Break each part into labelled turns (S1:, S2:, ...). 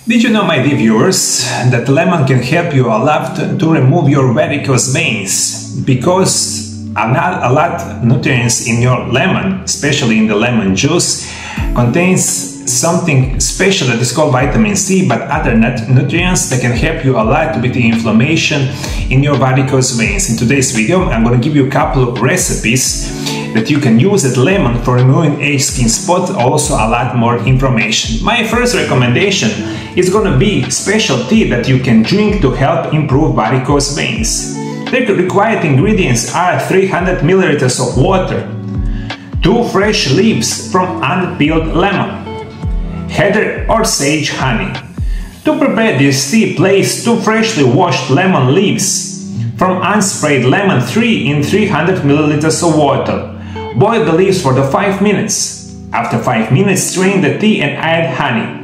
S1: Did you know, my dear viewers, that lemon can help you a lot to remove your varicose veins? Because a lot of nutrients in your lemon, especially in the lemon juice, contains something special that is called vitamin C, but other nutrients that can help you a lot with the inflammation in your varicose veins. In today's video, I'm going to give you a couple of recipes that you can use that lemon for removing age skin spot, also a lot more information. My first recommendation is going to be special tea that you can drink to help improve varicose veins. The required ingredients are 300 milliliters of water, 2 fresh leaves from unpeeled lemon, heather or sage honey. To prepare this tea, place 2 freshly washed lemon leaves from unsprayed lemon tree in 300 milliliters of water. Boil the leaves for 5 minutes. After 5 minutes, strain the tea and add honey.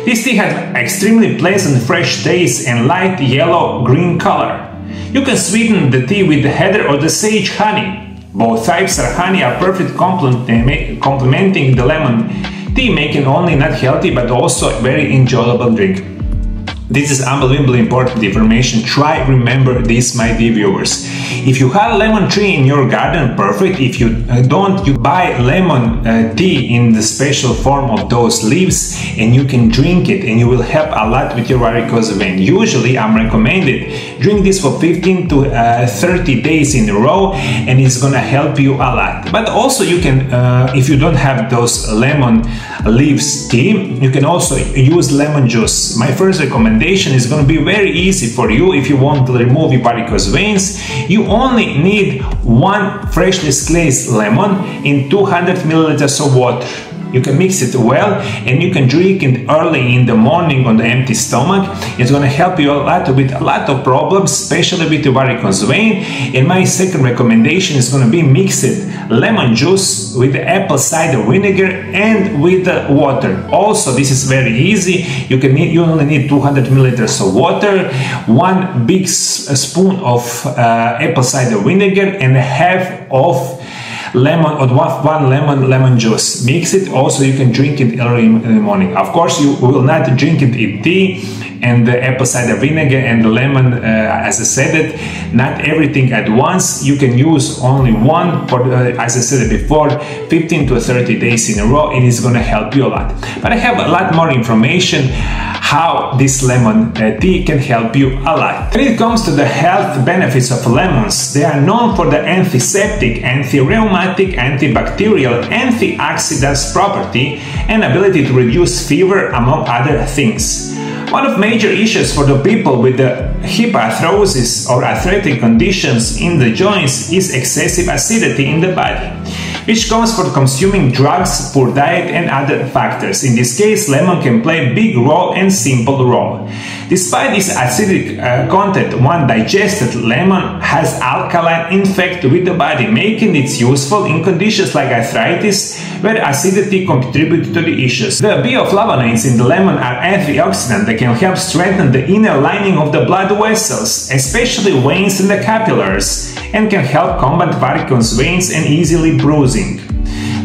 S1: This tea has extremely pleasant fresh taste and light yellow-green color. You can sweeten the tea with the heather or the sage honey. Both types of honey are perfect complementing the lemon tea, making only not healthy but also a very enjoyable drink. This is unbelievably important information. Try remember this, my dear viewers. If you have a lemon tree in your garden, perfect. If you don't, you buy lemon tea in the special form of those leaves and you can drink it and you will help a lot with your varicose vein. Usually I'm recommended drink this for 15 to 30 days in a row and it's gonna help you a lot. But also you can, if you don't have those lemon leaves tea, you can also use lemon juice. My first recommendation is going to be very easy for you. If you want to remove your varicose veins, you only need 1 freshly squeezed lemon in 200 milliliters of water. You can mix it well and you can drink it early in the morning on the empty stomach. It's going to help you a lot with a lot of problems, especially with the varicose vein. And my second recommendation is going to be mix it lemon juice with the apple cider vinegar and with the water. Also, this is very easy. You only need 200 milliliters of water, 1 big spoon of apple cider vinegar and half of lemon or 1 lemon juice. Mix it. Also you can drink it early in the morning. Of course you will not drink it in tea and the apple cider vinegar and the lemon, as I said it, not everything at once. You can use only one for, as I said it before, 15 to 30 days in a row, and it's gonna help you a lot. But I have a lot more information how this lemon tea can help you a lot. When it comes to the health benefits of lemons, they are known for the antiseptic, anti-rheumatic, antibacterial, antioxidant property and ability to reduce fever, among other things. One of major issues for the people with the hip arthrosis or arthritic conditions in the joints is excessive acidity in the body, which comes from consuming drugs, poor diet and other factors. In this case, lemon can play a big role and simple role. Despite this acidic content, one digested lemon has alkaline effect with the body, making it useful in conditions like arthritis, where acidity contributes to the issues. The bioflavonoids in the lemon are antioxidants that can help strengthen the inner lining of the blood vessels, especially veins and the capillaries, and can help combat varicose veins and easily bruising.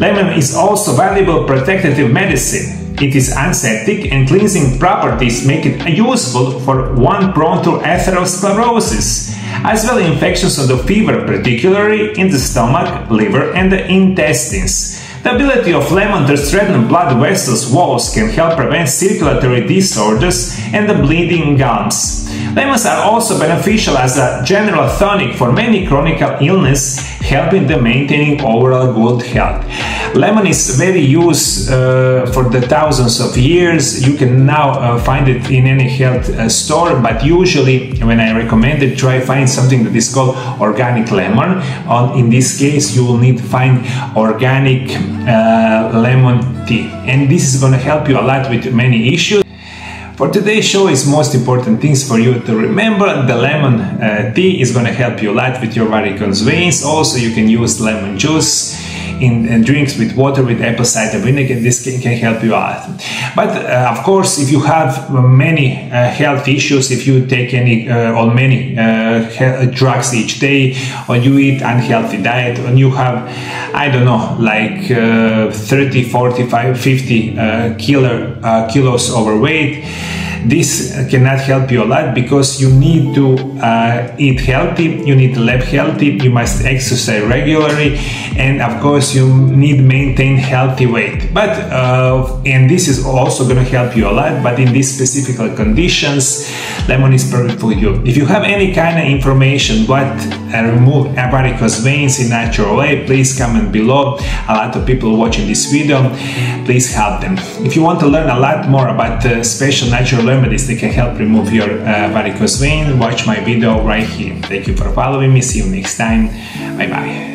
S1: Lemon is also valuable protective medicine. It is antiseptic and cleansing properties make it useful for one prone to atherosclerosis, as well as infections of the fever, particularly in the stomach, liver and the intestines. The ability of lemon to strengthen blood vessels walls can help prevent circulatory disorders and the bleeding gums. Lemons are also beneficial as a general tonic for many chronic illness, helping the maintaining overall good health. Lemon is very used for the thousands of years. You can now find it in any health store, but usually when I recommend it, try find something that is called organic lemon. In this case, you will need to find organic lemon tea, and this is going to help you a lot with many issues. For today's show, is most important things for you to remember. The lemon tea is going to help you a lot with your varicose veins. Also, you can use lemon juice in drinks with water with apple cider vinegar. This can help you a lot. But of course, if you have many health issues, if you take any or many drugs each day, or you eat unhealthy diet, and you have, I don't know, like 30, 45, 50 kilos overweight, this cannot help you a lot because you need to eat healthy, you need to live healthy, you must exercise regularly, and of course you need to maintain healthy weight. But and this is also going to help you a lot, but in these specific conditions, lemon is perfect for you. If you have any kind of information what remove varicose veins in natural way, please comment below. A lot of people watching this video, please help them. If you want to learn a lot more about special natural remedies that can help remove your varicose vein, watch my video right here. Thank you for following me. See you next time. Bye bye.